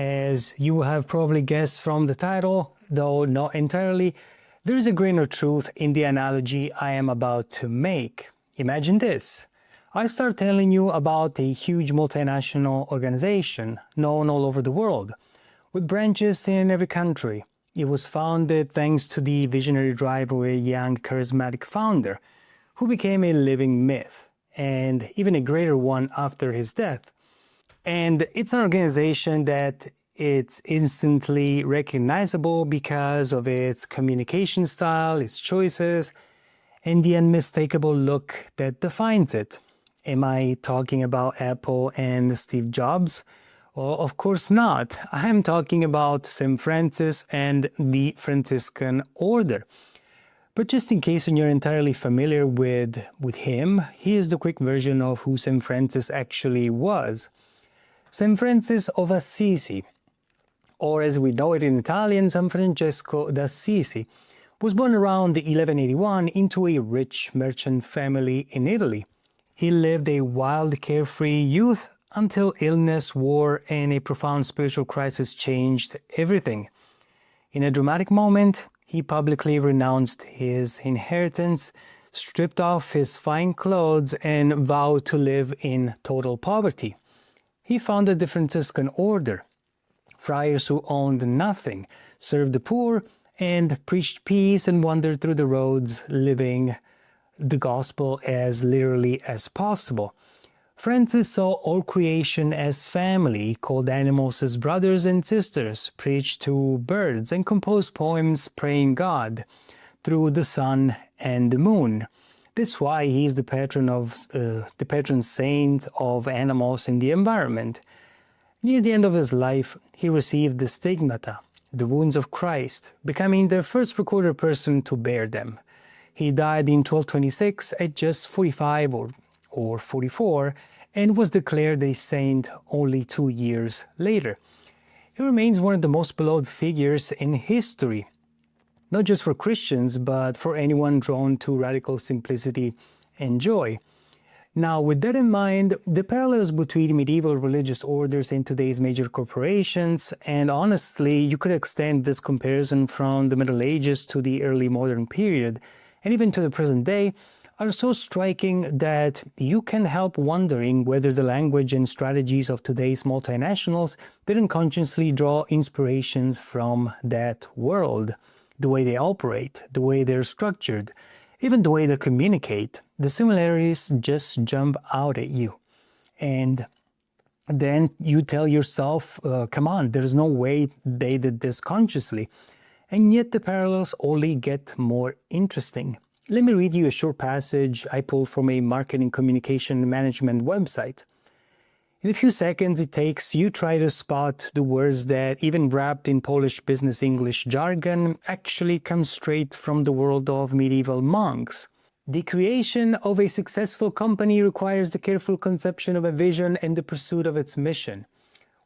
As you have probably guessed from the title, though not entirely, there is a grain of truth in the analogy I am about to make. Imagine this. I start telling you about a huge multinational organization known all over the world, with branches in every country. It was founded thanks to the visionary drive of a young, charismatic founder who became a living myth, and even a greater one after his death. And it's an organization that it's instantly recognizable because of its communication style, its choices, and the unmistakable look that defines it. Am I talking about Apple and Steve Jobs? Well, of course not. I am talking about St. Francis and the Franciscan order. But just in case you're entirely familiar with him, here's the quick version of who St. Francis actually was. St. Francis of Assisi, or as we know it in Italian, San Francesco d'Assisi, was born around 1181 into a rich merchant family in Italy. He lived a wild, carefree youth until illness, war, and a profound spiritual crisis changed everything. In a dramatic moment, he publicly renounced his inheritance, stripped off his fine clothes, and vowed to live in total poverty. He founded the Franciscan order, friars who owned nothing, served the poor, and preached peace and wandered through the roads, living the gospel as literally as possible. Francis saw all creation as family, called animals as brothers and sisters, preached to birds, and composed poems praying God through the sun and the moon. That's why he's the patron saint of animals and the environment. Near the end of his life, he received the stigmata, the wounds of Christ, becoming the first recorded person to bear them. He died in 1226 at just 45 or 44, and was declared a saint only 2 years later. He remains one of the most beloved figures in history, not just for Christians, but for anyone drawn to radical simplicity and joy. Now, with that in mind, the parallels between medieval religious orders and today's major corporations, and honestly, you could extend this comparison from the Middle Ages to the early modern period, and even to the present day, are so striking that you can help wondering whether the language and strategies of today's multinationals didn't consciously draw inspirations from that world. The way they operate, the way they're structured, even the way they communicate, the similarities just jump out at you. And then you tell yourself, come on, there's no way they did this consciously. And yet the parallels only get more interesting. Let me read you a short passage I pulled from a marketing communication management website. In a few seconds it takes, you try to spot the words that, even wrapped in Polish business English jargon, actually come straight from the world of medieval monks. The creation of a successful company requires the careful conception of a vision and the pursuit of its mission.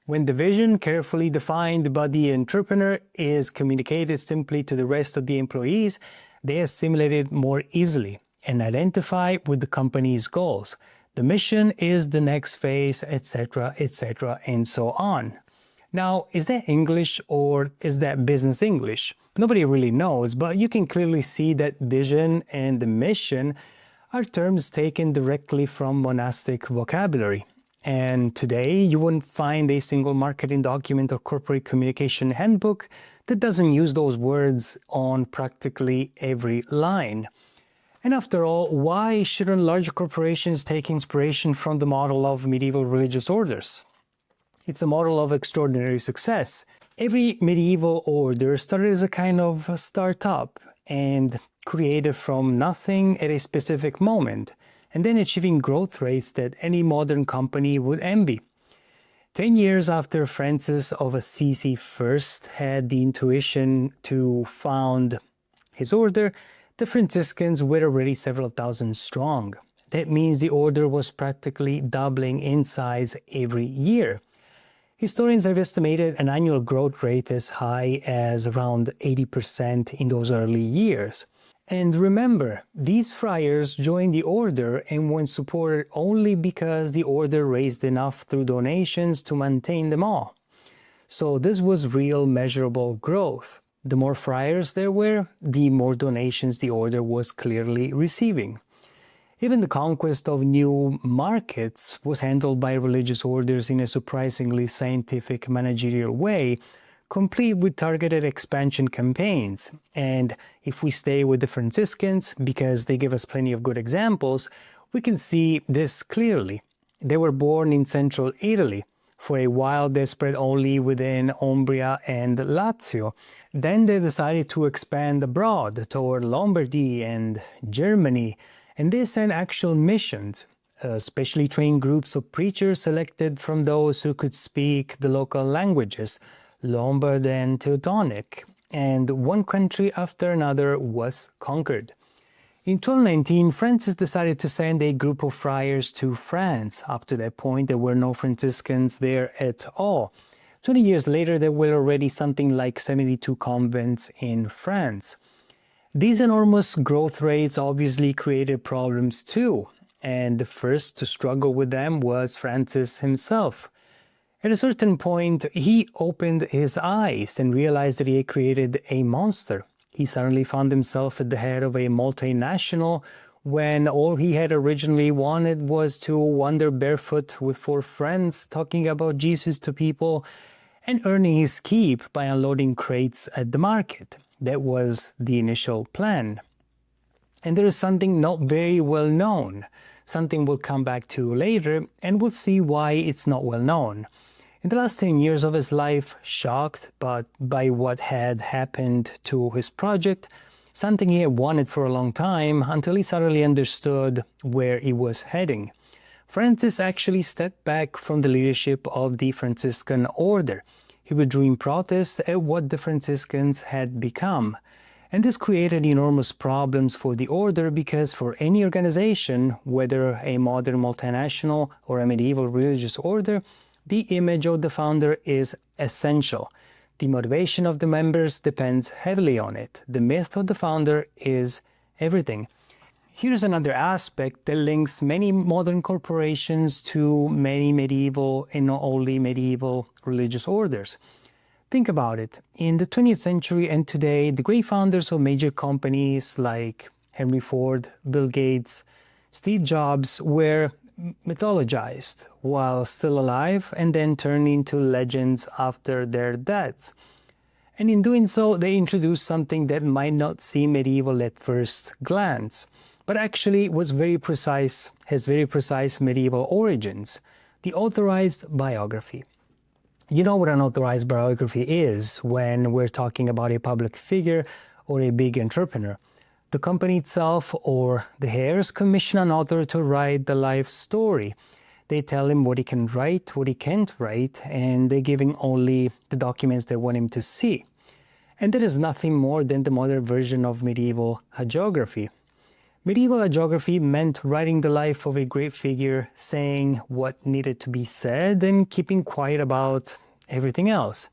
When the vision, carefully defined by the entrepreneur, is communicated simply to the rest of the employees, they assimilate it more easily and identify with the company's goals. The mission is the next phase, etc., and so on. Now, is that English or is that business English? Nobody really knows, but you can clearly see that vision and the mission are terms taken directly from monastic vocabulary. And today, you won't find a single marketing document or corporate communication handbook that doesn't use those words on practically every line. And after all, why shouldn't large corporations take inspiration from the model of medieval religious orders? It's a model of extraordinary success. Every medieval order started as a kind of a startup and created from nothing at a specific moment, and then achieving growth rates that any modern company would envy. 10 years after Francis of Assisi first had the intuition to found his order, the Franciscans were already several thousand strong. That means the order was practically doubling in size every year. Historians have estimated an annual growth rate as high as around 80% in those early years. And remember, these friars joined the order and weren't supported only because the order raised enough through donations to maintain them all. So this was real measurable growth. The more friars there were, the more donations the order was clearly receiving. Even the conquest of new markets was handled by religious orders in a surprisingly scientific managerial way, complete with targeted expansion campaigns. And if we stay with the Franciscans, because they give us plenty of good examples, we can see this clearly. They were born in central Italy. For a while, they spread only within Umbria and Lazio. Then they decided to expand abroad toward Lombardy and Germany, and they sent actual missions, specially trained groups of preachers selected from those who could speak the local languages, Lombard and Teutonic, and one country after another was conquered. In 1219, Francis decided to send a group of friars to France. Up to that point, there were no Franciscans there at all. 20 years later, there were already something like 72 convents in France. These enormous growth rates obviously created problems too, and the first to struggle with them was Francis himself. At a certain point, he opened his eyes and realized that he had created a monster. He suddenly found himself at the head of a multinational when all he had originally wanted was to wander barefoot with 4 friends talking about Jesus to people and earning his keep by unloading crates at the market. That was the initial plan. And there is something not very well known, something we'll come back to later, and we'll see why it's not well known. In the last 10 years of his life, shocked by what had happened to his project, something he had wanted for a long time, until he suddenly understood where he was heading. Francis actually stepped back from the leadership of the Franciscan order. He withdrew in protest at what the Franciscans had become. And this created enormous problems for the order because for any organization, whether a modern multinational or a medieval religious order, the image of the founder is essential. The motivation of the members depends heavily on it. The myth of the founder is everything. Here's another aspect that links many modern corporations to many medieval and not only medieval religious orders. Think about it. In the 20th century and today, the great founders of major companies like Henry Ford, Bill Gates, Steve Jobs were mythologized while still alive and then turned into legends after their deaths. And in doing so, they introduced something that might not seem medieval at first glance, but actually was has very precise medieval origins: the authorized biography. You know what an authorized biography is when we're talking about a public figure or a big entrepreneur. The company itself or the heirs commission an author to write the life story. They tell him what he can write, what he can't write, and they give him only the documents they want him to see. And that is nothing more than the modern version of medieval hagiography. Medieval hagiography meant writing the life of a great figure, saying what needed to be said and keeping quiet about everything else.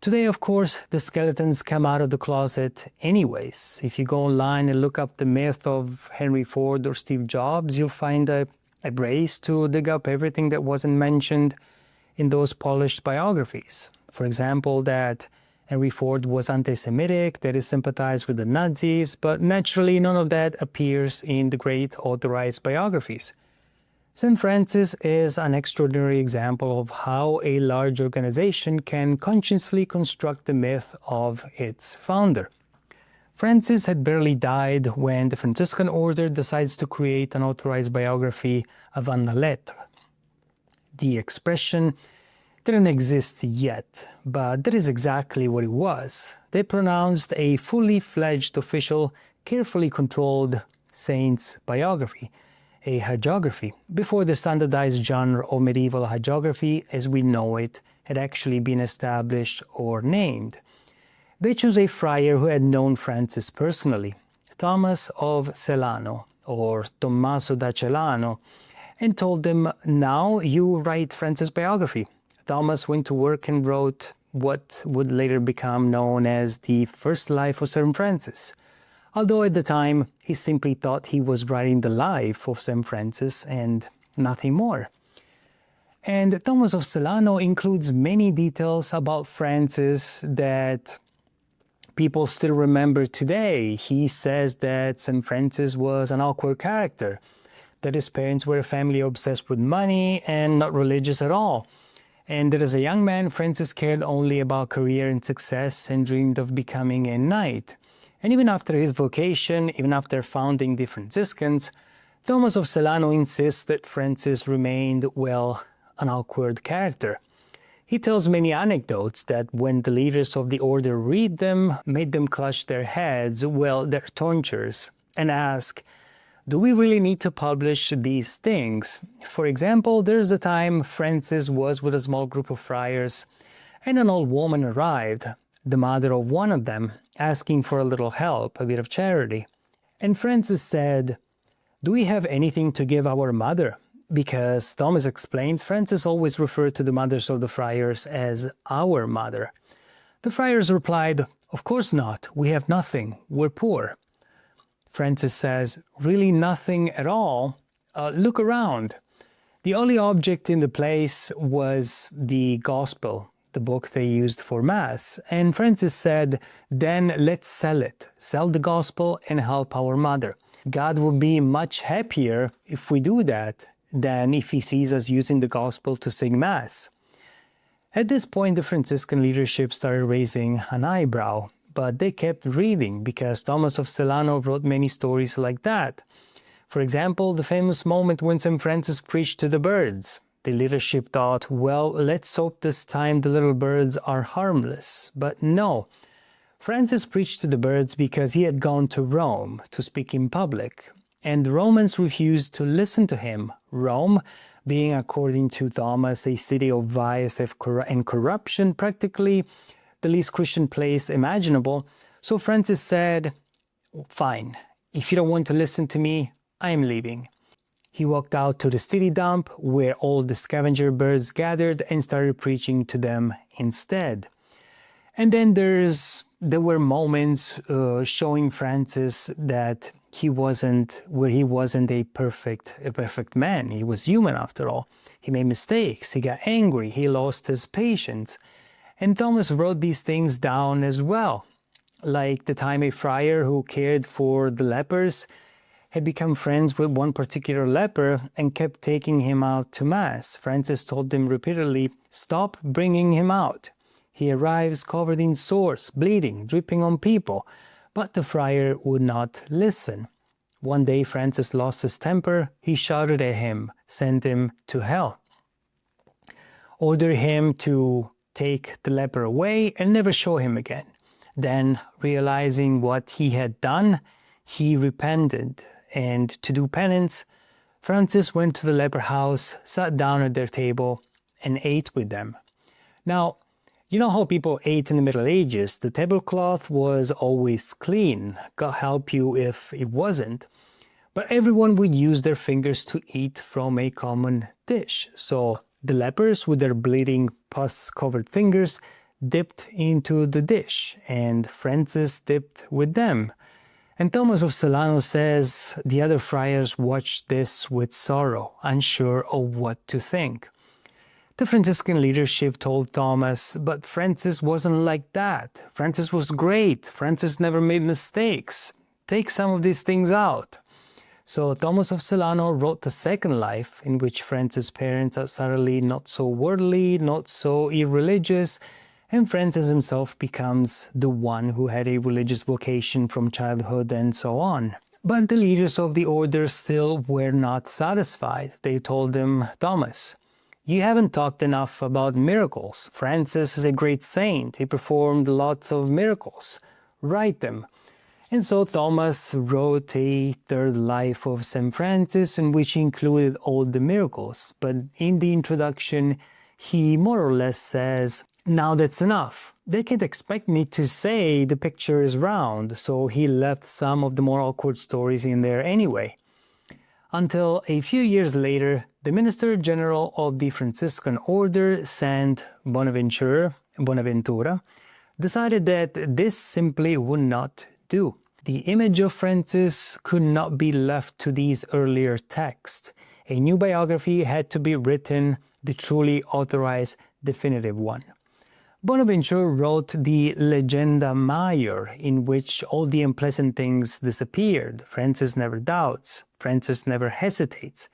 Today, of course, the skeletons come out of the closet anyways. If you go online and look up the myth of Henry Ford or Steve Jobs, you'll find a race to dig up everything that wasn't mentioned in those polished biographies. For example, that Henry Ford was anti-Semitic, that he sympathized with the Nazis, but naturally none of that appears in the great authorized biographies. St. Francis is an extraordinary example of how a large organization can consciously construct the myth of its founder. Francis had barely died when the Franciscan order decides to create an authorized biography of un lettre. The expression didn't exist yet, but that is exactly what it was. They pronounced a fully fledged official, carefully controlled saint's biography, a hagiography, before the standardized genre of medieval hagiography as we know it had actually been established or named. They chose a friar who had known Francis personally, Thomas of Celano, or Tommaso da Celano, and told him, "Now you write Francis' biography." Thomas went to work and wrote what would later become known as the First Life of St. Francis, although at the time he simply thought he was writing the life of St. Francis and nothing more. And Thomas of Celano includes many details about Francis that people still remember today. He says that St. Francis was an awkward character, that his parents were a family obsessed with money and not religious at all, and that as a young man, Francis cared only about career and success and dreamed of becoming a knight. And even after his vocation, even after founding the Franciscans, Thomas of Celano insists that Francis remained, well, an awkward character. He tells many anecdotes that when the leaders of the order read them, made them clutch their heads, well, their tonsures, and ask, do we really need to publish these things? For example, there's a time Francis was with a small group of friars, and an old woman arrived, the mother of one of them, asking for a little help, a bit of charity. And Francis said, do we have anything to give our mother? Because, Thomas explains, Francis always referred to the mothers of the friars as our mother. The friars replied, of course not, we have nothing, we're poor. Francis says, really nothing at all? Look around. The only object in the place was the Gospel, the book they used for Mass. And Francis said, then let's sell it, sell the Gospel and help our mother. God will be much happier if we do that than if he sees us using the Gospel to sing Mass. At this point, the Franciscan leadership started raising an eyebrow, but they kept reading because Thomas of Celano wrote many stories like that. For example, the famous moment when St. Francis preached to the birds. The leadership thought, well, let's hope this time the little birds are harmless. But no, Francis preached to the birds because he had gone to Rome to speak in public, and the Romans refused to listen to him. Rome, being according to Thomas a city of vice and corruption, practically the least Christian place imaginable. So Francis said, fine, if you don't want to listen to me, I am leaving. He walked out to the city dump where all the scavenger birds gathered and started preaching to them instead. And then there were moments showing Francis that he wasn't a perfect man. He was human after all. He made mistakes, he got angry, he lost his patience. And Thomas wrote these things down as well. Like the time a friar who cared for the lepers had become friends with one particular leper and kept taking him out to Mass. Francis told him repeatedly, stop bringing him out. He arrives covered in sores, bleeding, dripping on people. But the friar would not listen. One day Francis lost his temper, he shouted at him, sent him to hell. Ordered him to take the leper away and never show him again. Then, realizing what he had done, he repented, and to do penance, Francis went to the leper house, sat down at their table, and ate with them. Now, you know how people ate in the Middle Ages? The tablecloth was always clean. God help you if it wasn't. But everyone would use their fingers to eat from a common dish. So the lepers, with their bleeding, pus-covered fingers, dipped into the dish, and Francis dipped with them. And Thomas of Celano says the other friars watched this with sorrow, unsure of what to think. The Franciscan leadership told Thomas, but Francis wasn't like that. Francis was great. Francis never made mistakes. Take some of these things out. So Thomas of Celano wrote the second life, in which Francis' parents are suddenly not so worldly, not so irreligious, and Francis himself becomes the one who had a religious vocation from childhood and so on. But the leaders of the order still were not satisfied. They told him, Thomas, you haven't talked enough about miracles. Francis is a great saint. He performed lots of miracles. Write them. And so Thomas wrote a third life of St. Francis, in which he included all the miracles. But in the introduction, he more or less says, now that's enough. They can't expect me to say the picture is round, so he left some of the more awkward stories in there anyway. Until a few years later, the Minister General of the Franciscan Order, Saint Bonaventura, decided that this simply would not do. The image of Francis could not be left to these earlier texts. A new biography had to be written the truly authorized definitive one. Bonaventure wrote the Legenda Major, in which all the unpleasant things disappeared. Francis never doubts. Francis never hesitates.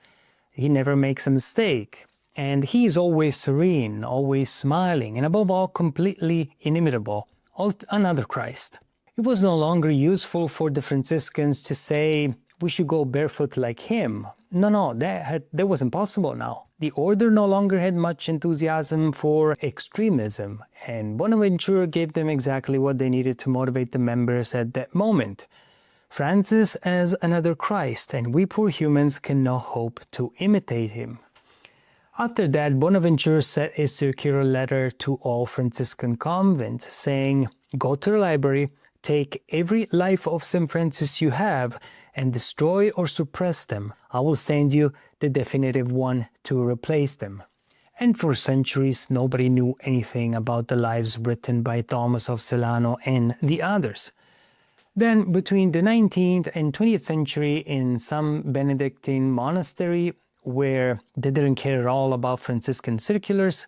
He never makes a mistake. And he is always serene, always smiling, and above all, completely inimitable. Another Christ. It was no longer useful for the Franciscans to say, we should go barefoot like him. No, that was impossible now. The order no longer had much enthusiasm for extremism, and Bonaventure gave them exactly what they needed to motivate the members at that moment. Francis as another Christ, and we poor humans cannot hope to imitate him. After that, Bonaventure sent a circular letter to all Franciscan convents, saying, go to the library, take every life of St. Francis you have, and destroy or suppress them. I will send you the definitive one to replace them. And for centuries, nobody knew anything about the lives written by Thomas of Celano and the others. Then, between the 19th and 20th century, in some Benedictine monastery, where they didn't care at all about Franciscan circulars,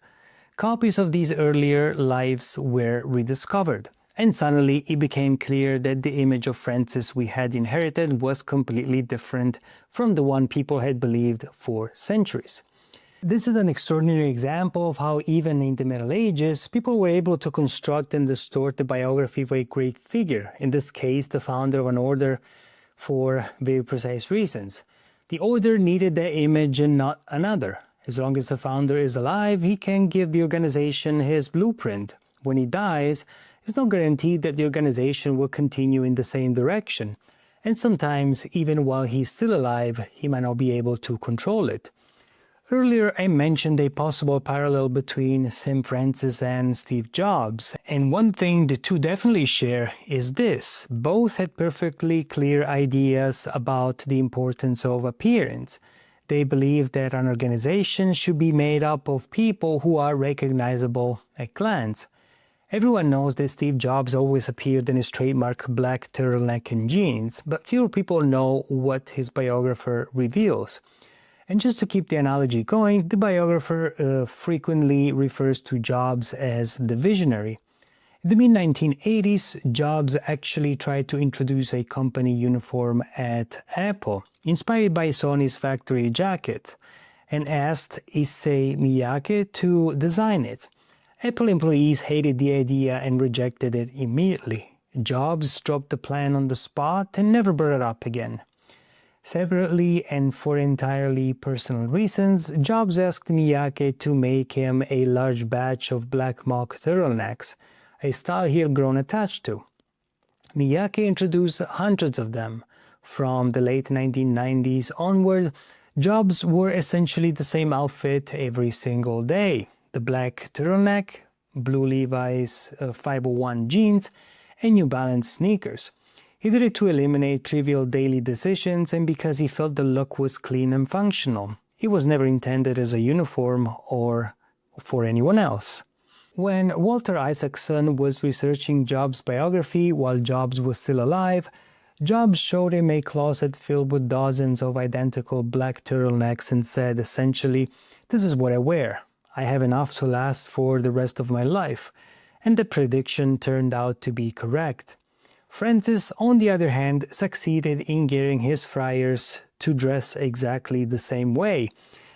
copies of these earlier lives were rediscovered. And suddenly it became clear that the image of Francis we had inherited was completely different from the one people had believed for centuries. This is an extraordinary example of how even in the Middle Ages, people were able to construct and distort the biography of a great figure, in this case the founder of an order, for very precise reasons. The order needed that image and not another. As long as the founder is alive, he can give the organization his blueprint. When he dies, it's not guaranteed that the organization will continue in the same direction, and sometimes, even while he's still alive, he might not be able to control it. Earlier, I mentioned a possible parallel between St. Francis and Steve Jobs, and one thing the two definitely share is this: both had perfectly clear ideas about the importance of appearance. They believed that an organization should be made up of people who are recognizable at glance. Everyone knows that Steve Jobs always appeared in his trademark black turtleneck and jeans, but fewer people know what his biographer reveals. And just to keep the analogy going, the biographer frequently refers to Jobs as the visionary. In the mid-1980s, Jobs actually tried to introduce a company uniform at Apple, inspired by Sony's factory jacket, and asked Issei Miyake to design it. Apple employees hated the idea and rejected it immediately. Jobs dropped the plan on the spot and never brought it up again. Separately and for entirely personal reasons, Jobs asked Miyake to make him a large batch of black mock turtlenecks, a style he had grown attached to. Miyake introduced hundreds of them. From the late 1990s onward, Jobs wore essentially the same outfit every single day: the black turtleneck, blue Levi's 501 jeans, and New Balance sneakers. He did it to eliminate trivial daily decisions and because he felt the look was clean and functional. It was never intended as a uniform or for anyone else. When Walter Isaacson was researching Jobs' biography while Jobs was still alive, Jobs showed him a closet filled with dozens of identical black turtlenecks and said essentially, "This is what I wear. I have enough to last for the rest of my life." And the prediction turned out to be correct. Francis, on the other hand, succeeded in getting his friars to dress exactly the same way,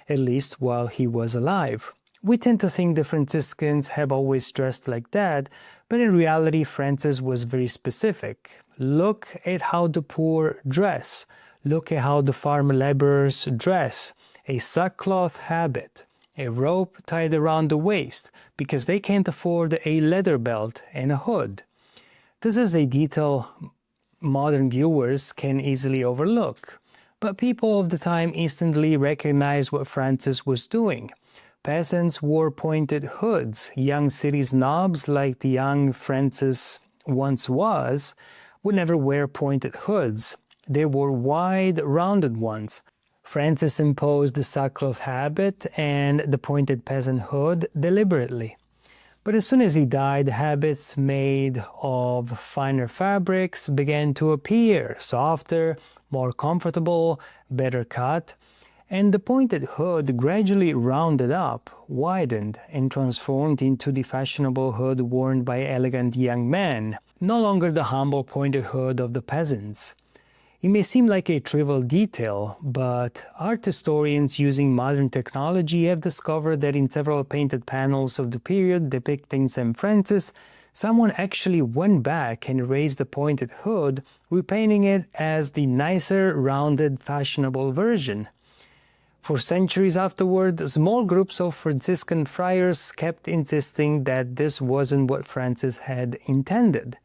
at least while he was alive. We tend to think the Franciscans have always dressed like that, but in reality Francis was very specific. Look at how the poor dress. Look at how the farm laborers dress. A sackcloth habit, a rope tied around the waist, because they can't afford a leather belt and a hood. This is a detail modern viewers can easily overlook, but people of the time instantly recognized what Francis was doing. Peasants wore pointed hoods. Young city snobs, like the young Francis once was, would never wear pointed hoods. They wore wide, rounded ones. Francis imposed the sackcloth habit and the pointed peasant hood deliberately. But as soon as he died, habits made of finer fabrics began to appear, softer, more comfortable, better cut. and the pointed hood gradually rounded up, widened, and transformed into the fashionable hood worn by elegant young men, no longer the humble pointed hood of the peasants. It may seem like a trivial detail, but art historians using modern technology have discovered that in several painted panels of the period depicting St. Francis, someone actually went back and erased the pointed hood, repainting it as the nicer, rounded, fashionable version. For centuries afterward, small groups of Franciscan friars kept insisting that this wasn't what Francis had intended.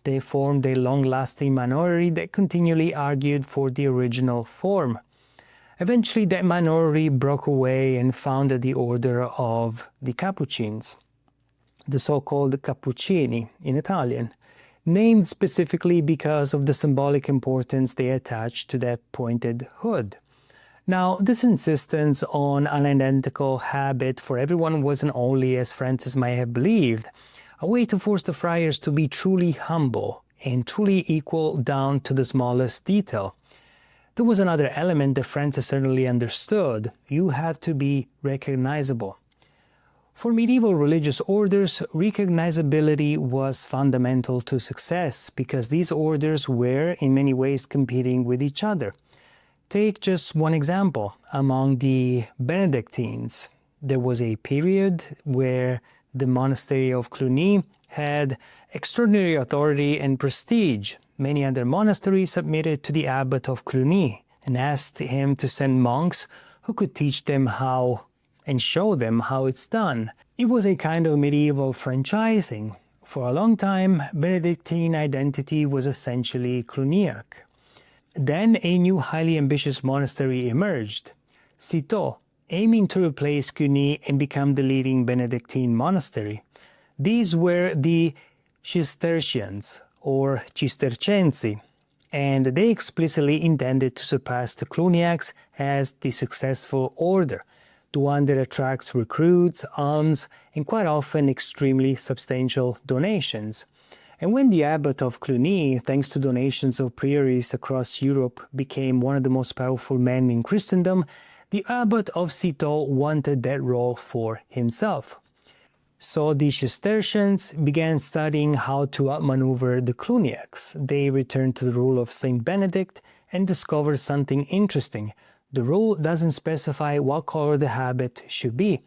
They formed a long-lasting minority that continually argued for the original form. Eventually, that minority broke away and founded the order of the Capuchins, the so-called Cappuccini in Italian, named specifically because of the symbolic importance they attached to that pointed hood. Now, this insistence on an identical habit for everyone wasn't only, as Francis might have believed, a way to force the friars to be truly humble and truly equal down to the smallest detail. There was another element that Francis certainly understood. You have to be recognizable. For medieval religious orders, recognizability was fundamental to success because these orders were in many ways competing with each other. Take just one example. Among the Benedictines, there was a period where the monastery of Cluny had extraordinary authority and prestige. Many other monasteries submitted to the abbot of Cluny and asked him to send monks who could teach them how and show them how it's done. It was a kind of medieval franchising. For a long time, Benedictine identity was essentially Cluniac. Then a new highly ambitious monastery emerged, Citeaux, aiming to replace Cluny and become the leading Benedictine monastery. These were the Cistercians, or Cistercensi, and they explicitly intended to surpass the Cluniacs as the successful order, the one that attracts recruits, alms, and quite often extremely substantial donations. And when the abbot of Cluny, thanks to donations of priests across Europe, became one of the most powerful men in Christendom, the abbot of Citeaux wanted that role for himself. So the Cistercians began studying how to outmaneuver the Cluniacs. They returned to the rule of Saint Benedict and discovered something interesting. The rule doesn't specify what color the habit should be.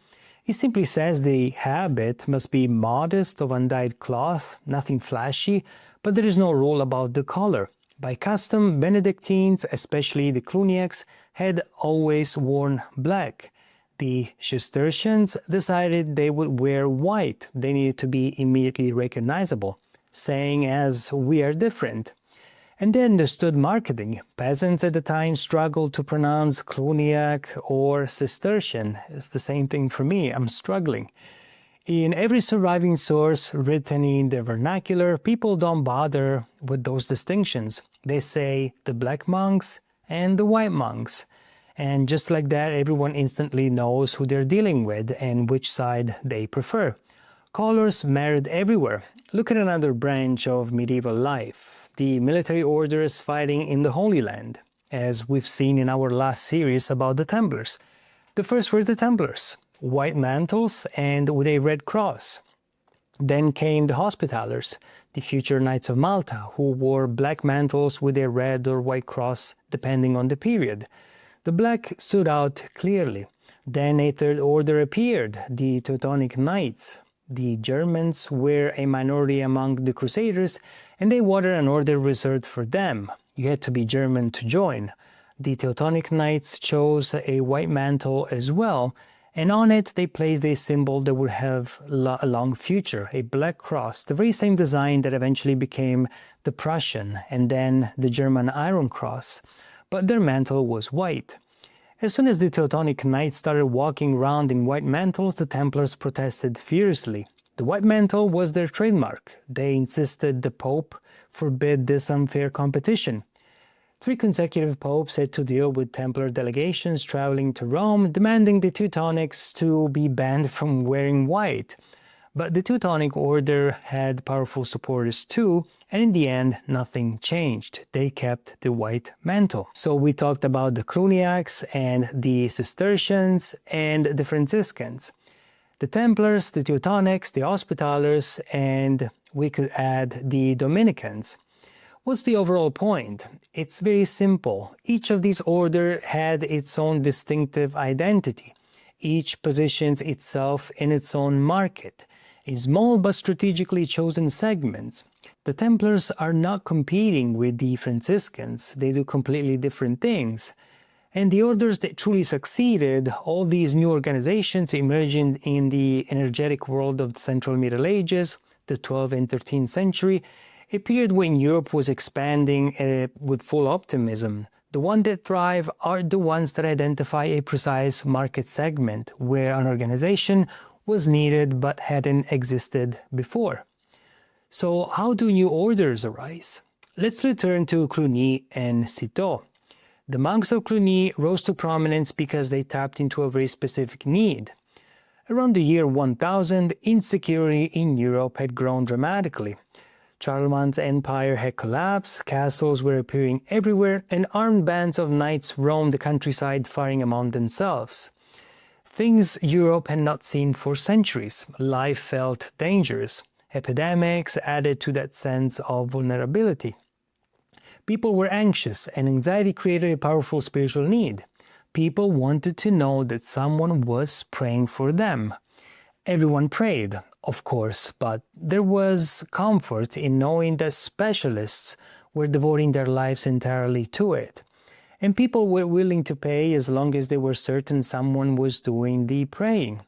It simply says the habit must be modest, of undyed cloth, nothing flashy, but there is no rule about the color. By custom, Benedictines, especially the Cluniacs, had always worn black. The Cistercians decided they would wear white. They needed to be immediately recognizable, saying as we are different. And they understood marketing. Peasants at the time struggled to pronounce Cluniac or Cistercian. It's the same thing for me, I'm struggling. In every surviving source written in the vernacular, people don't bother with those distinctions. They say the black monks and the white monks. And just like that, everyone instantly knows who they're dealing with and which side they prefer. Colors mattered everywhere. Look at another branch of medieval life. The military orders fighting in the Holy Land, as we've seen in our last series about the Templars. The first were the Templars, white mantles and with a red cross. Then came the Hospitallers, the future Knights of Malta, who wore black mantles with a red or white cross depending on the period. The black stood out clearly. Then a third order appeared, the Teutonic Knights. The Germans were a minority among the Crusaders, and they wanted an order reserved for them. You had to be German to join. The Teutonic Knights chose a white mantle as well, and on it they placed a symbol that would have a long future, a black cross, the very same design that eventually became the Prussian and then the German Iron Cross. But their mantle was white. As soon as the Teutonic Knights started walking around in white mantles, the Templars protested fiercely. The white mantle was their trademark. They insisted the Pope forbid this unfair competition. 3 consecutive popes had to deal with Templar delegations traveling to Rome, demanding the Teutonics to be banned from wearing white. But the Teutonic Order had powerful supporters too, and in the end, nothing changed. They kept the white mantle. So we talked about the Cluniacs and the Cistercians and the Franciscans, the Templars, the Teutonics, the Hospitallers, and we could add the Dominicans. What's the overall point? It's very simple. Each of these orders had its own distinctive identity. Each positions itself in its own market, in small but strategically chosen segments. The Templars are not competing with the Franciscans. They do completely different things. And the orders that truly succeeded, all these new organizations emerging in the energetic world of the Central Middle Ages, the 12th and 13th century, appeared when Europe was expanding with full optimism. The ones that thrive are the ones that identify a precise market segment where an organization was needed but hadn't existed before. So how do new orders arise? Let's return to Cluny and Citeaux. The monks of Cluny rose to prominence because they tapped into a very specific need. Around the year 1000, insecurity in Europe had grown dramatically. Charlemagne's empire had collapsed, castles were appearing everywhere, and armed bands of knights roamed the countryside fighting among themselves. Things Europe had not seen for centuries. Life felt dangerous. Epidemics added to that sense of vulnerability. People were anxious, and anxiety created a powerful spiritual need. People wanted to know that someone was praying for them. Everyone prayed, of course, but there was comfort in knowing that specialists were devoting their lives entirely to it. And people were willing to pay as long as they were certain someone was doing the praying.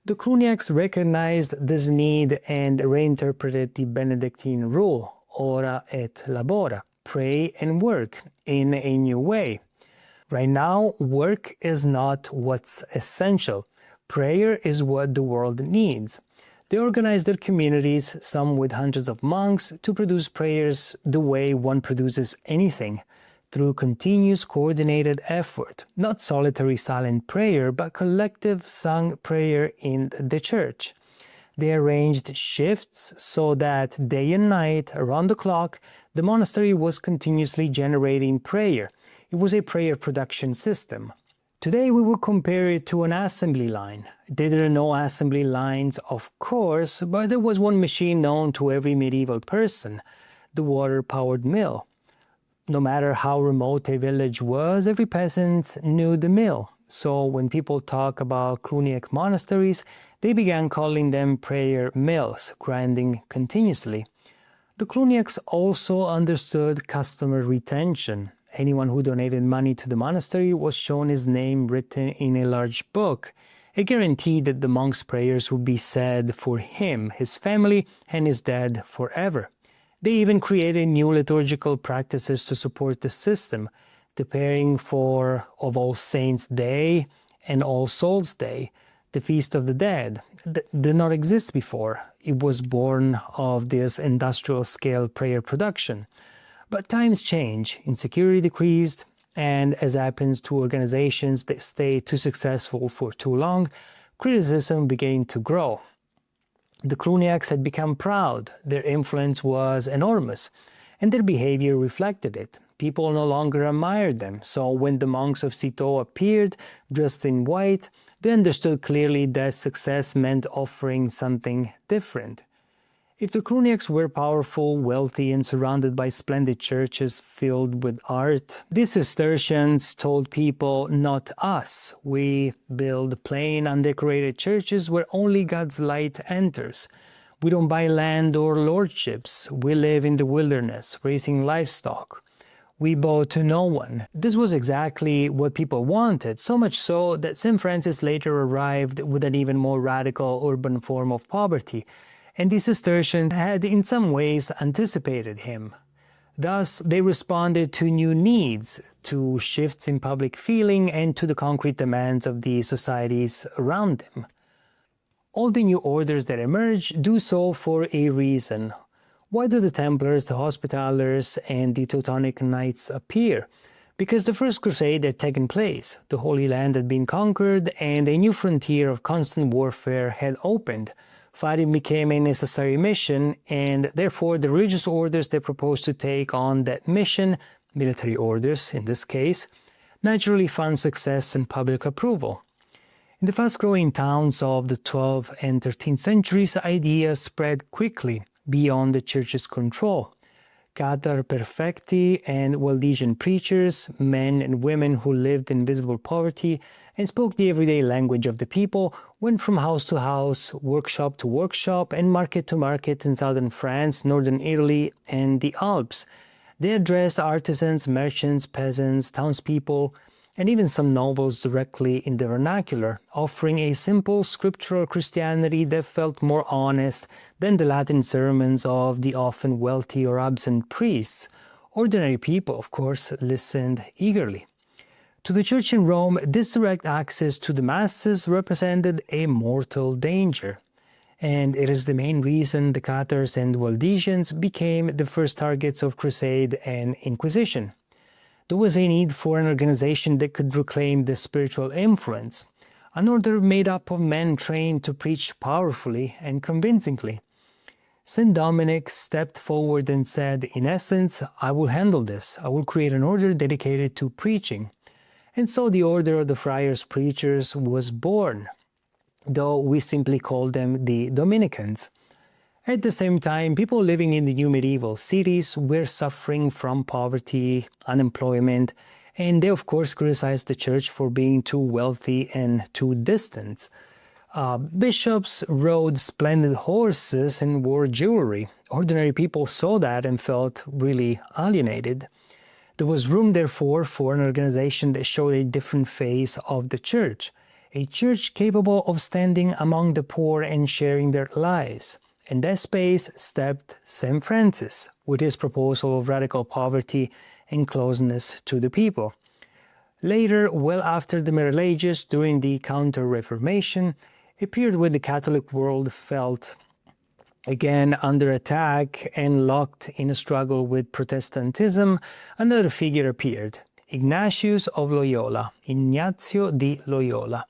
The Cluniacs recognized this need and reinterpreted the Benedictine rule, ora et labora, pray and work, in a new way. Right now, work is not what's essential. Prayer is what the world needs. They organized their communities, some with hundreds of monks, to produce prayers the way one produces anything, through continuous coordinated effort, not solitary silent prayer, but collective sung prayer in the church. They arranged shifts so that day and night, around the clock, the monastery was continuously generating prayer. It was a prayer production system. Today we will compare it to an assembly line. There are no assembly lines, of course, but there was one machine known to every medieval person, the water-powered mill. No matter how remote a village was, every peasant knew the mill. So when people talk about Cluniac monasteries, they began calling them prayer mills, grinding continuously. The Cluniacs also understood customer retention. Anyone who donated money to the monastery was shown his name written in a large book, a guarantee that the monk's prayers would be said for him, his family, and his dead forever. They even created new liturgical practices to support the system, preparing for Of All Saints' Day and All Souls' Day, the Feast of the Dead. Did not exist before. It was born of this industrial-scale prayer production. But times change, insecurity decreased, and as happens to organizations that stay too successful for too long, criticism began to grow. The Cluniacs had become proud, their influence was enormous, and their behavior reflected it. People no longer admired them, so when the monks of Citeaux appeared, dressed in white, they understood clearly that success meant offering something different. If the Cluniacs were powerful, wealthy, and surrounded by splendid churches filled with art, the Cistercians told people, not us. We build plain, undecorated churches where only God's light enters. We don't buy land or lordships. We live in the wilderness, raising livestock. We bow to no one. This was exactly what people wanted, so much so that St. Francis later arrived with an even more radical urban form of poverty, and the Cistercians had in some ways anticipated him. Thus, they responded to new needs, to shifts in public feeling, and to the concrete demands of the societies around them. All the new orders that emerge do so for a reason. Why do the Templars, the Hospitallers, and the Teutonic Knights appear? Because the First Crusade had taken place, the Holy Land had been conquered, and a new frontier of constant warfare had opened. Fighting became a necessary mission, and therefore the religious orders that proposed to take on that mission, military orders in this case, naturally found success and public approval. In the fast-growing towns of the 12th and 13th centuries, ideas spread quickly beyond the church's control. Cathar perfecti and Waldensian preachers, men and women who lived in visible poverty and spoke the everyday language of the people, went from house to house, workshop to workshop, and market to market in southern France, northern Italy, and the Alps. They addressed artisans, merchants, peasants, townspeople, and even some nobles directly in the vernacular, offering a simple scriptural Christianity that felt more honest than the Latin sermons of the often wealthy or absent priests. Ordinary people, of course, listened eagerly. To the church in Rome, this direct access to the masses represented a mortal danger. And it is the main reason the Cathars and Waldensians became the first targets of crusade and inquisition. There was a need for an organization that could reclaim the spiritual influence, an order made up of men trained to preach powerfully and convincingly. St. Dominic stepped forward and said, in essence, I will handle this. I will create an order dedicated to preaching. And so the Order of the Friars Preachers was born, though we simply call them the Dominicans. At the same time, people living in the new medieval cities were suffering from poverty, unemployment, and they of course criticized the church for being too wealthy and too distant. Bishops rode splendid horses and wore jewelry. Ordinary people saw that and felt really alienated. There was room, therefore, for an organization that showed a different face of the church, a church capable of standing among the poor and sharing their lives. In that space stepped St. Francis with his proposal of radical poverty and closeness to the people. Later, well after the Middle Ages, during the Counter-Reformation, a period when the Catholic world felt again under attack and locked in a struggle with Protestantism, another figure appeared, Ignatius of Loyola, Ignazio di Loyola.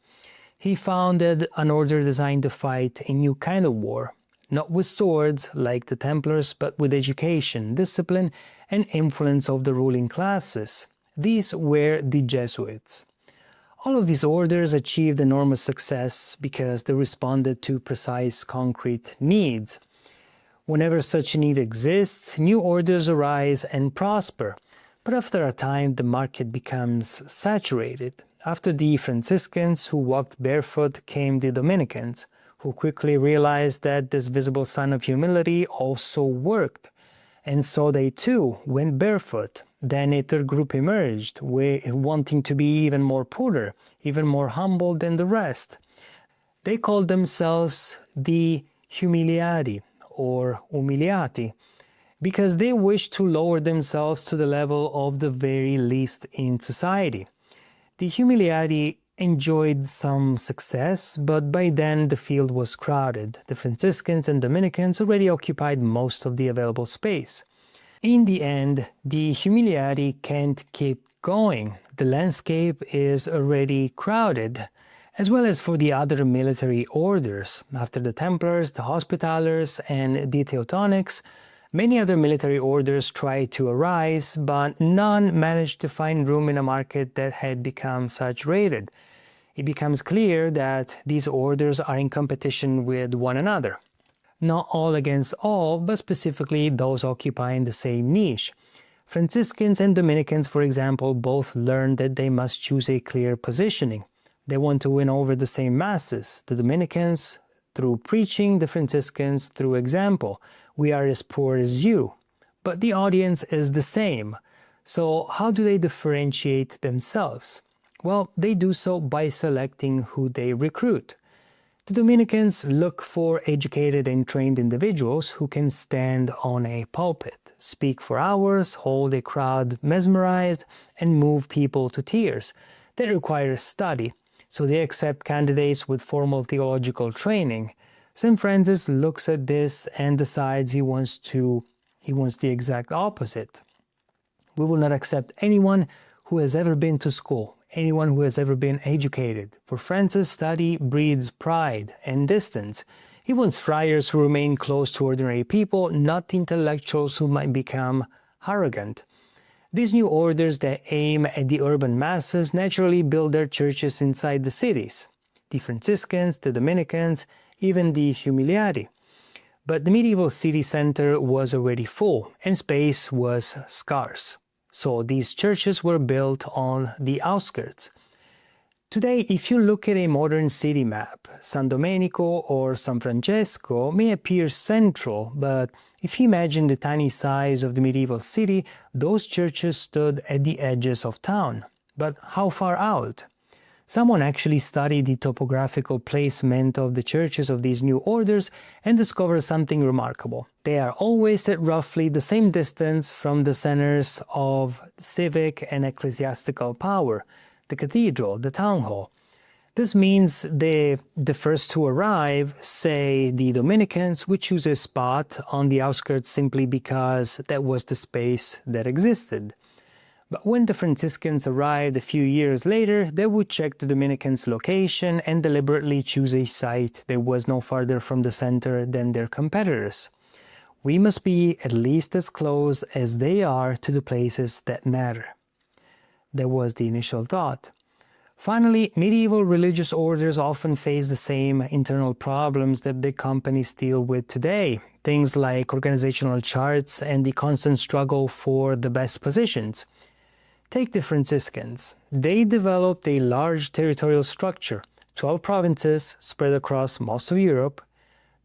He founded an order designed to fight a new kind of war, not with swords like the Templars, but with education, discipline, and influence of the ruling classes. These were the Jesuits. All of these orders achieved enormous success because they responded to precise, concrete needs. Whenever such a need exists, new orders arise and prosper. But after a time, the market becomes saturated. After the Franciscans, who walked barefoot, came the Dominicans, who quickly realized that this visible sign of humility also worked. And so they too went barefoot. Then a third group emerged, wanting to be even more poorer, even more humble than the rest. They called themselves the humiliati or umiliati, because they wished to lower themselves to the level of the very least in society. The humiliati enjoyed some success, but by then the field was crowded. The Franciscans and Dominicans already occupied most of the available space. In the end, the humiliati can't keep going. The landscape is already crowded, as well as for the other military orders. After the Templars, the Hospitallers, and the Teutonics, many other military orders tried to arise, but none managed to find room in a market that had become saturated. It becomes clear that these orders are in competition with one another. Not all against all, but specifically those occupying the same niche. Franciscans and Dominicans, for example, both learned that they must choose a clear positioning. They want to win over the same masses. The Dominicans through preaching, the Franciscans through example. We are as poor as you. But the audience is the same. So how do they differentiate themselves? Well, they do so by selecting who they recruit. The Dominicans look for educated and trained individuals who can stand on a pulpit, speak for hours, hold a crowd mesmerized, and move people to tears. That requires study, so they accept candidates with formal theological training. St. Francis looks at this and decides he wants the exact opposite. We will not accept anyone who has ever been to school, anyone who has ever been educated. For Francis, study breeds pride and distance. He wants friars who remain close to ordinary people, not intellectuals who might become arrogant. These new orders that aim at the urban masses naturally build their churches inside the cities. The Franciscans, the Dominicans, even the Humiliati. But the medieval city center was already full and space was scarce. So these churches were built on the outskirts. Today, if you look at a modern city map, San Domenico or San Francesco may appear central, but if you imagine the tiny size of the medieval city, those churches stood at the edges of town. But how far out? Someone actually studied the topographical placement of the churches of these new orders and discovered something remarkable. They are always at roughly the same distance from the centers of civic and ecclesiastical power, the cathedral, the town hall. This means the first to arrive, say the Dominicans, would choose a spot on the outskirts simply because that was the space that existed. But when the Franciscans arrived a few years later, they would check the Dominicans' location and deliberately choose a site that was no farther from the center than their competitors. We must be at least as close as they are to the places that matter. That was the initial thought. Finally, medieval religious orders often face the same internal problems that big companies deal with today. Things like organizational charts and the constant struggle for the best positions. Take the Franciscans. They developed a large territorial structure, 12 provinces spread across most of Europe.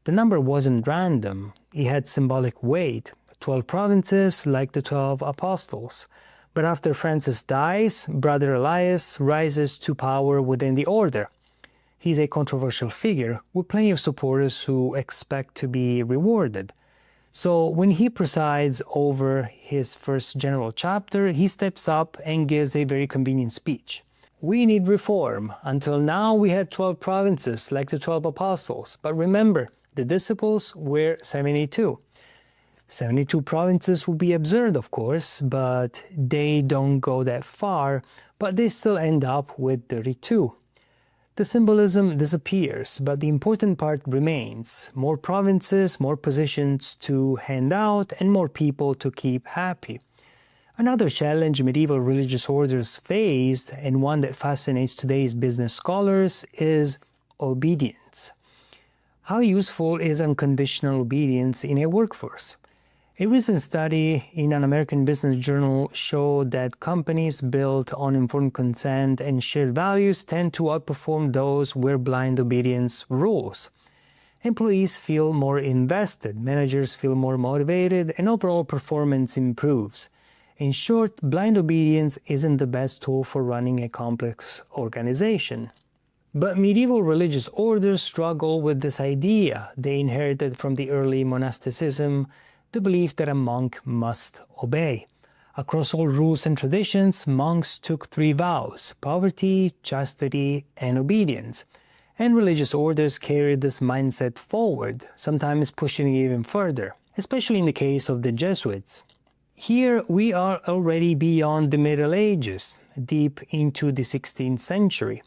The number wasn't random. It had symbolic weight. 12 provinces like the 12 apostles. But after Francis dies, Brother Elias rises to power within the order. He's a controversial figure with plenty of supporters who expect to be rewarded. So when he presides over his first general chapter, he steps up and gives a very convenient speech. We need reform. Until now we had 12 provinces like the 12 apostles. But remember, the disciples were 72. 72 provinces would be absurd, of course, but they don't go that far, but they still end up with 32. The symbolism disappears, but the important part remains. More provinces, more positions to hand out, and more people to keep happy. Another challenge medieval religious orders faced, and one that fascinates today's business scholars, is obedience. How useful is unconditional obedience in a workforce? A recent study in an American business journal showed that companies built on informed consent and shared values tend to outperform those where blind obedience rules. Employees feel more invested, managers feel more motivated, and overall performance improves. In short, blind obedience isn't the best tool for running a complex organization. But medieval religious orders struggle with this idea. They inherited from the early monasticism the belief that a monk must obey. Across all rules and traditions, monks took 3 vows: poverty, chastity, and obedience. And religious orders carried this mindset forward, sometimes pushing it even further, especially in the case of the Jesuits. Here we are already beyond the Middle Ages, deep into the 16th century.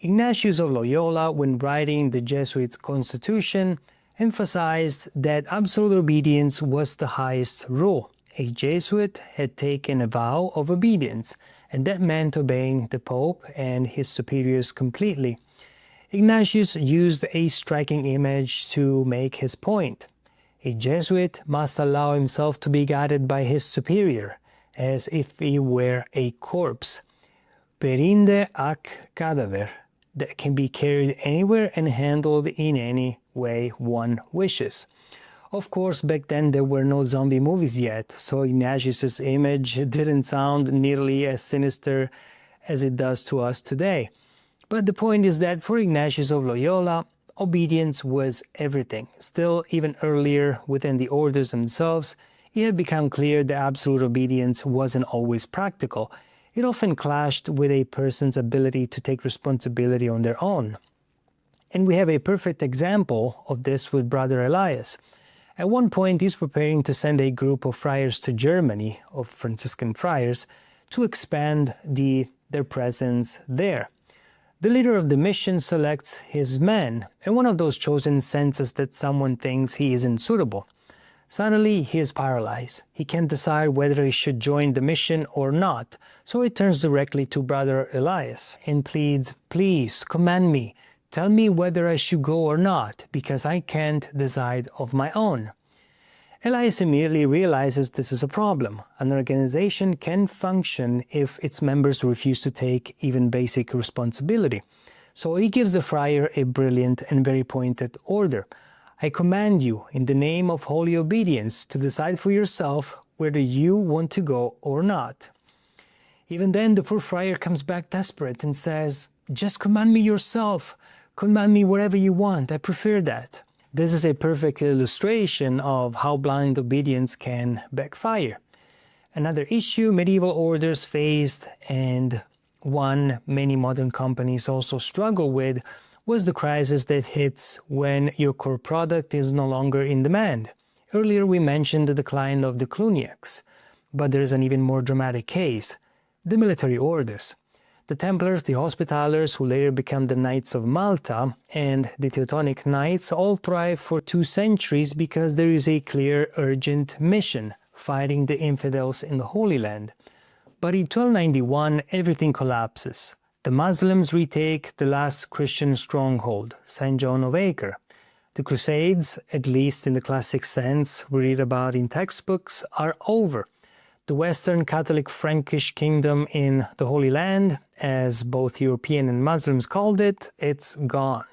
Ignatius of Loyola, when writing the Jesuit Constitution, emphasized that absolute obedience was the highest rule. A Jesuit had taken a vow of obedience, and that meant obeying the Pope and his superiors completely. Ignatius used a striking image to make his point. A Jesuit must allow himself to be guided by his superior, as if he were a corpse. Perinde ac cadaver, that can be carried anywhere and handled in any way one wishes. Of course, back then there were no zombie movies yet, so Ignatius's image didn't sound nearly as sinister as it does to us today. But the point is that for Ignatius of Loyola, obedience was everything. Still, even earlier within the orders themselves, it had become clear that absolute obedience wasn't always practical. It often clashed with a person's ability to take responsibility on their own. And we have a perfect example of this with Brother Elias. At one point, he's preparing to send a group of friars to Germany, of Franciscan friars, to expand their presence there. The leader of the mission selects his men, and one of those chosen senses that someone thinks he isn't suitable. Suddenly, he is paralyzed. He can't decide whether he should join the mission or not, so he turns directly to Brother Elias and pleads, "Please, command me. Tell me whether I should go or not, because I can't decide of my own." Elias immediately realizes this is a problem. An organization can function if its members refuse to take even basic responsibility. So he gives the friar a brilliant and very pointed order. "I command you, in the name of holy obedience, to decide for yourself whether you want to go or not." Even then, the poor friar comes back desperate and says, "Just command me yourself. Command me wherever you want. I prefer that." This is a perfect illustration of how blind obedience can backfire. Another issue medieval orders faced, and one many modern companies also struggle with, was the crisis that hits when your core product is no longer in demand. Earlier we mentioned the decline of the Cluniacs, but there is an even more dramatic case: the military orders. The Templars, the Hospitallers, who later became the Knights of Malta, and the Teutonic Knights all thrive for 2 centuries because there is a clear, urgent mission: fighting the infidels in the Holy Land. But in 1291, everything collapses. The Muslims retake the last Christian stronghold, St. John of Acre. The Crusades, at least in the classic sense we read about in textbooks, are over. The Western Catholic Frankish Kingdom in the Holy Land, as both European and Muslims called it, it's gone.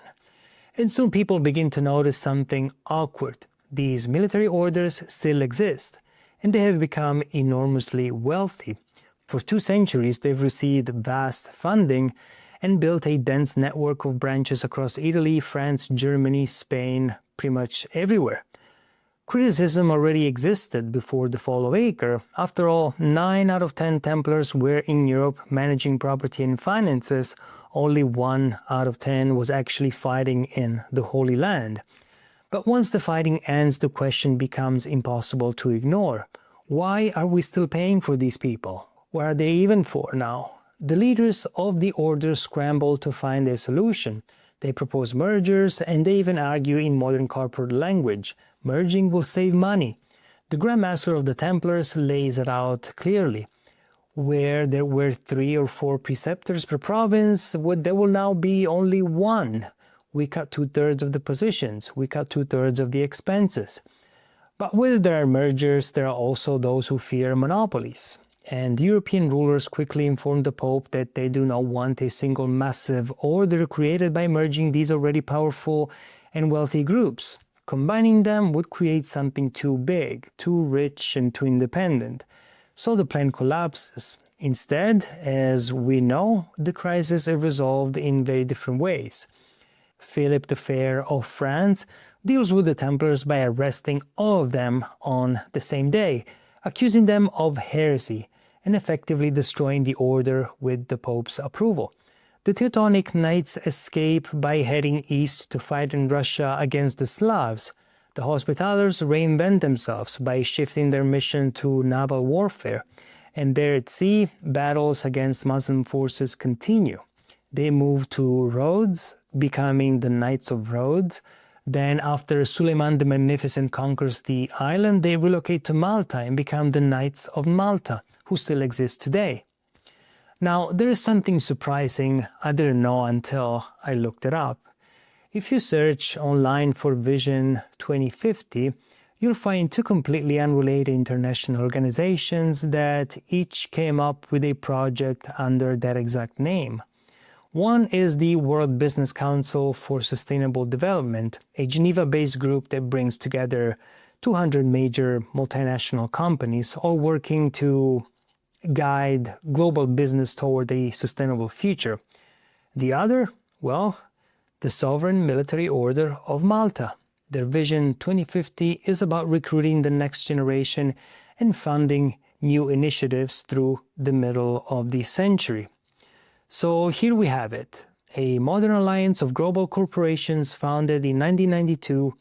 And soon people begin to notice something awkward. These military orders still exist, and they have become enormously wealthy. For 2 centuries, they've received vast funding and built a dense network of branches across Italy, France, Germany, Spain, pretty much everywhere. Criticism already existed before the fall of Acre. After all, 9 out of 10 Templars were in Europe managing property and finances. Only 1 out of 10 was actually fighting in the Holy Land. But once the fighting ends, the question becomes impossible to ignore. Why are we still paying for these people? What are they even for now? The leaders of the order scramble to find a solution. They propose mergers, and they even argue in modern corporate language: merging will save money. The Grand Master of the Templars lays it out clearly. Where there were 3 or 4 preceptors per province, there will now be only 1. We cut 2/3 of the positions, we cut 2/3 of the expenses. But whether there are mergers, there are also those who fear monopolies. And European rulers quickly informed the Pope that they do not want a single massive order created by merging these already powerful and wealthy groups. Combining them would create something too big, too rich, and too independent. So the plan collapses. Instead, as we know, the crisis is resolved in very different ways. Philip the Fair of France deals with the Templars by arresting all of them on the same day, accusing them of heresy, and effectively destroying the order with the Pope's approval. The Teutonic Knights escape by heading east to fight in Russia against the Slavs. The Hospitallers reinvent themselves by shifting their mission to naval warfare, and there at sea, battles against Muslim forces continue. They move to Rhodes, becoming the Knights of Rhodes. Then, after Suleiman the Magnificent conquers the island, they relocate to Malta and become the Knights of Malta, who still exist today. Now, there is something surprising I didn't know until I looked it up. If you search online for Vision 2050, you'll find 2 completely unrelated international organizations that each came up with a project under that exact name. One is the World Business Council for Sustainable Development, a Geneva-based group that brings together 200 major multinational companies, all working to guide global business toward a sustainable future. The other, well, the Sovereign Military Order of Malta. Their Vision 2050 is about recruiting the next generation and funding new initiatives through the middle of the century. So here we have it, a modern alliance of global corporations founded in 1992,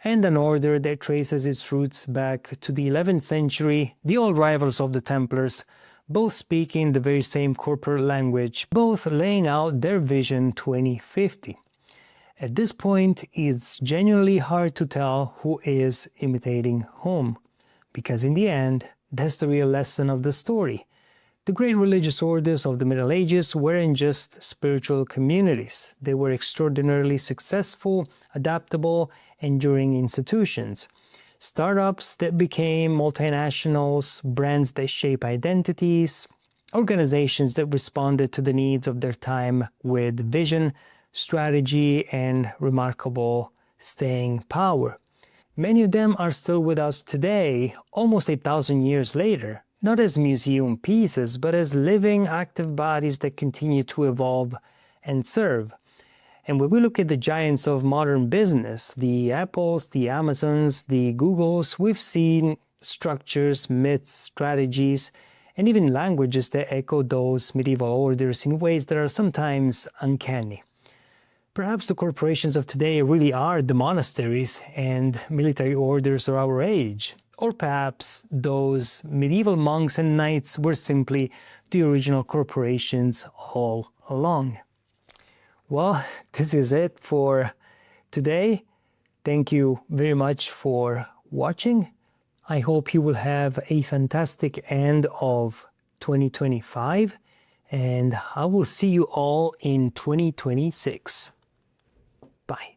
and an order that traces its roots back to the 11th century, the old rivals of the Templars, both speaking the very same corporate language, both laying out their vision 2050. At this point, it's genuinely hard to tell who is imitating whom, because in the end, that's the real lesson of the story. The great religious orders of the Middle Ages weren't just spiritual communities. They were extraordinarily successful, adaptable, enduring institutions. Startups that became multinationals, brands that shape identities, organizations that responded to the needs of their time with vision, strategy, and remarkable staying power. Many of them are still with us today, almost 8,000 years later, not as museum pieces, but as living, active bodies that continue to evolve and serve. And when we look at the giants of modern business, the Apples, the Amazons, the Googles, we've seen structures, myths, strategies, and even languages that echo those medieval orders in ways that are sometimes uncanny. Perhaps the corporations of today really are the monasteries and military orders of our age. Or perhaps those medieval monks and knights were simply the original corporations all along. Well, this is it for today. Thank you very much for watching. I hope you will have a fantastic end of 2025, and I will see you all in 2026. Bye.